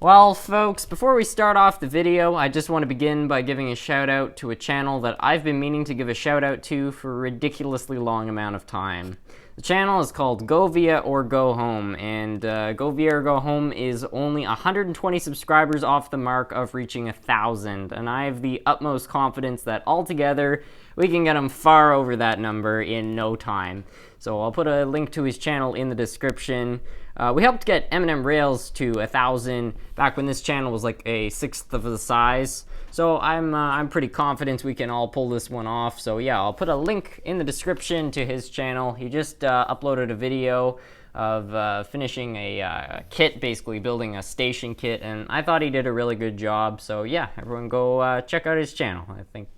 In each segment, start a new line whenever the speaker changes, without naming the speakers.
Well, folks, before we start off the video, I just want to begin by giving a shout out to a channel that I've been meaning to give a shout out to for a ridiculously long amount of time. The channel is called Go Via or Go Home, and Go Via or Go Home is only 120 subscribers off the mark of reaching 1,000, and I have the utmost confidence that altogether we can get him far over that number in no time. So I'll put a link to his channel in the description. We helped get M&M Rails to 1,000 back when this channel was like a sixth of the size. So I'm pretty confident we can all pull this one off. So yeah, I'll put a link in the description to his channel. He just uploaded a video of finishing a kit, basically building a station kit, and I thought he did a really good job. So yeah, everyone go check out his channel. I think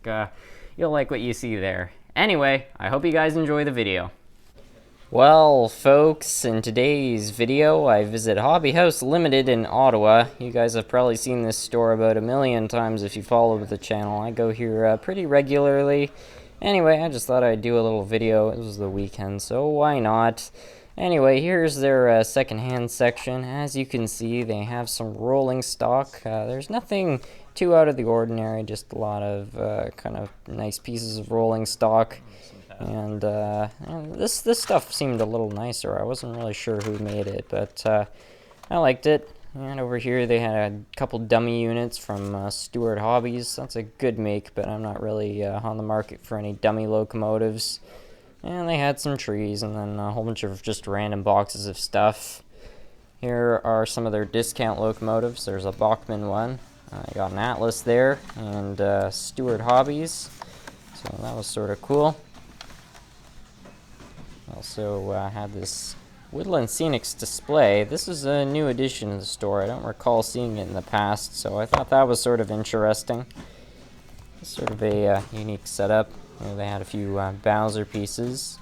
you'll like what you see there. Anyway, I hope you guys enjoy the video. Well, folks, in today's video, I visit Hobby House Limited in Ottawa. You guys have probably seen this store about a million times if you follow the channel. I go here pretty regularly. Anyway, I just thought I'd do a little video. It was the weekend, so why not? Anyway, here's their second-hand section. As you can see, they have some rolling stock. There's nothing too out of the ordinary, just a lot of kind of nice pieces of rolling stock. And this stuff seemed a little nicer. I wasn't really sure who made it, but I liked it. And over here they had a couple dummy units from Stewart Hobbies. That's a good make, but I'm not really on the market for any dummy locomotives. And they had some trees and then a whole bunch of just random boxes of stuff. Here are some of their discount locomotives. There's a Bachmann one. I got an Atlas there, and Stewart Hobbies. So that was sort of cool. Also had this Woodland Scenics display. This is a new addition to the store. I don't recall seeing it in the past, so I thought that was sort of interesting. It's sort of a unique setup. They had a few Bowser pieces,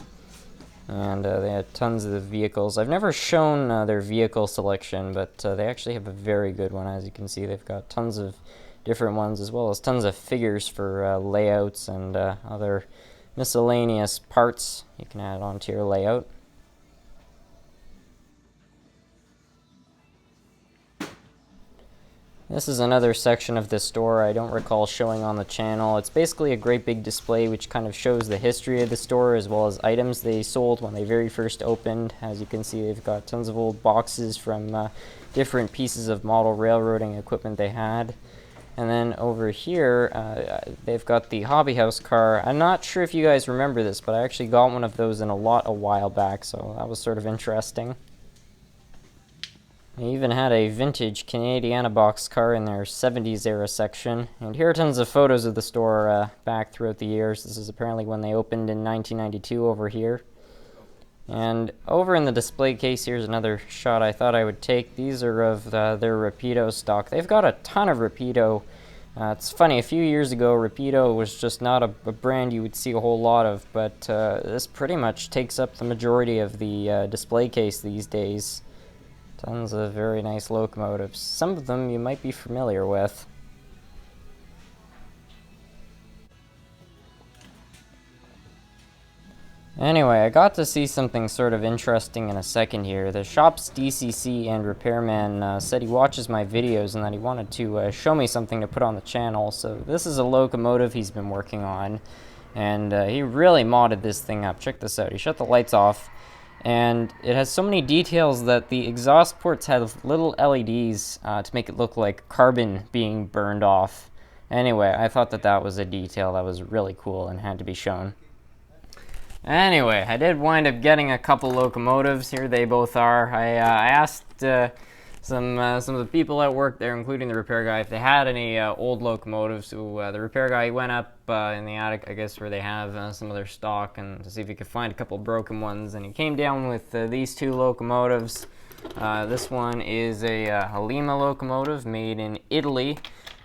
and they had tons of the vehicles. I've never shown their vehicle selection, but they actually have a very good one. As you can see, they've got tons of different ones, as well as tons of figures for layouts and other miscellaneous parts you can add onto your layout. This is another section of the store I don't recall showing on the channel. It's basically a great big display which kind of shows the history of the store as well as items they sold when they very first opened. As you can see, they've got tons of old boxes from different pieces of model railroading equipment they had. And then over here, they've got the Hobby House car. I'm not sure if you guys remember this, but I actually got one of those in a lot a while back, so that was sort of interesting. They even had a vintage Canadiana box car in their 70s era section. And here are tons of photos of the store back throughout the years. This is apparently when they opened in 1992 over here. And over in the display case, here's another shot I thought I would take. These are of their Rapido stock. They've got a ton of Rapido. It's funny, a few years ago, Rapido was just not a brand you would see a whole lot of, but this pretty much takes up the majority of the display case these days. Tons of very nice locomotives. Some of them you might be familiar with. Anyway, I got to see something sort of interesting in a second here. The shop's DCC and repairman said he watches my videos and that he wanted to show me something to put on the channel. So this is a locomotive he's been working on, and he really modded this thing up. Check this out. He shut the lights off, and it has so many details that the exhaust ports have little LEDs to make it look like carbon being burned off. Anyway, I thought that was a detail that was really cool and had to be shown. Anyway, I did wind up getting a couple locomotives. Here they both are. I asked some of the people at work there, including the repair guy, if they had any old locomotives. So the repair guy went up in the attic, I guess, where they have some of their stock, and to see if he could find a couple broken ones. And he came down with these two locomotives. This one is a Halima locomotive made in Italy,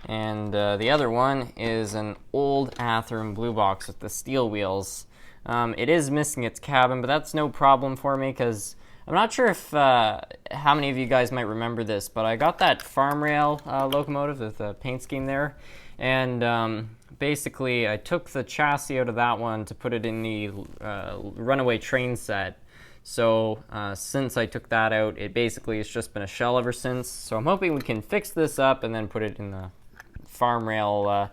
and the other one is an old Athearn blue box with the steel wheels. It is missing its cabin, but that's no problem for me because I'm not sure if how many of you guys might remember this, but I got that farm rail locomotive with the paint scheme there, and basically I took the chassis out of that one to put it in the runaway train set. So since I took that out, it basically has just been a shell ever since. So I'm hoping we can fix this up and then put it in the farm rail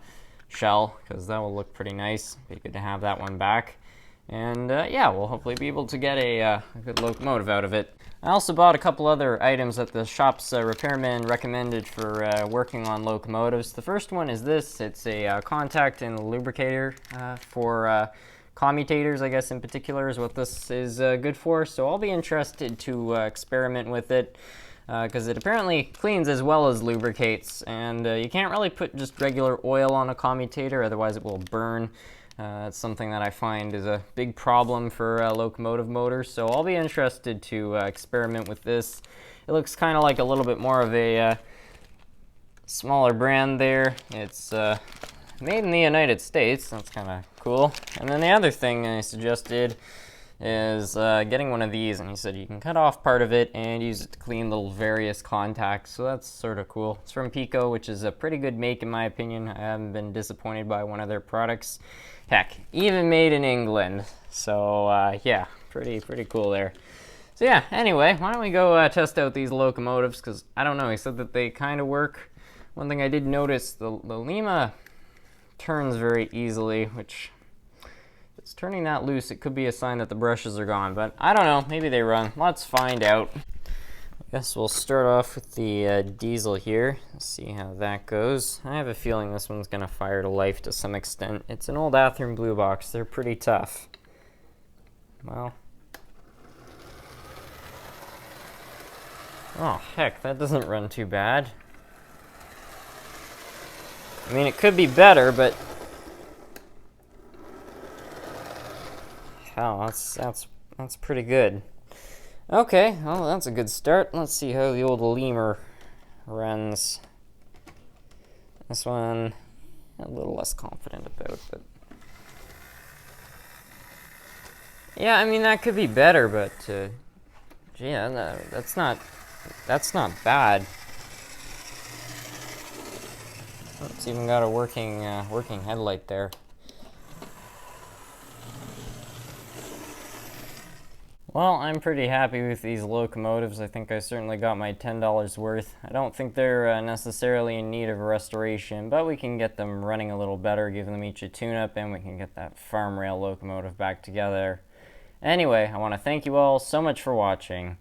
shell, because that will look pretty nice. Be good to have that one back. And yeah, we'll hopefully be able to get a good locomotive out of it. I also bought a couple other items that the shop's repairman recommended for working on locomotives. The first one is this. It's a contact and lubricator for commutators, I guess in particular is what this is good for. So I'll be interested to experiment with it, because it apparently cleans as well as lubricates, and you can't really put just regular oil on a commutator, otherwise it will burn. It's something that I find is a big problem for locomotive motors, so I'll be interested to experiment with this. It looks kind of like a little bit more of a smaller brand there. It's made in the United States. That's kind of cool. And then the other thing I suggested is getting one of these, and he said you can cut off part of it and use it to clean the various contacts, so that's sort of cool. It's from Pico, which is a pretty good make in my opinion. I haven't been disappointed by one of their products. Heck, even made in England. So yeah, pretty cool there. So yeah, anyway, why don't we go test out these locomotives, because I don't know, he said that they kind of work. One thing I did notice, the Lima turns very easily, which if it's turning that loose, it could be a sign that the brushes are gone, but I don't know, maybe they run. Let's find out. I guess we'll start off with the diesel here. Let's see how that goes. I have a feeling this one's gonna fire to life to some extent. It's an old Athearn Blue Box. They're pretty tough. Well. Oh, heck, that doesn't run too bad. I mean, it could be better, but oh, that's pretty good. Okay, well, that's a good start. Let's see how the old Lemur runs. This one, a little less confident about, but yeah, I mean, that could be better, but gee, that's not bad. It's even got a working headlight there. Well, I'm pretty happy with these locomotives. I think I certainly got my $10 worth. I don't think they're necessarily in need of a restoration, but we can get them running a little better, give them each a tune-up, and we can get that farm rail locomotive back together. Anyway, I want to thank you all so much for watching.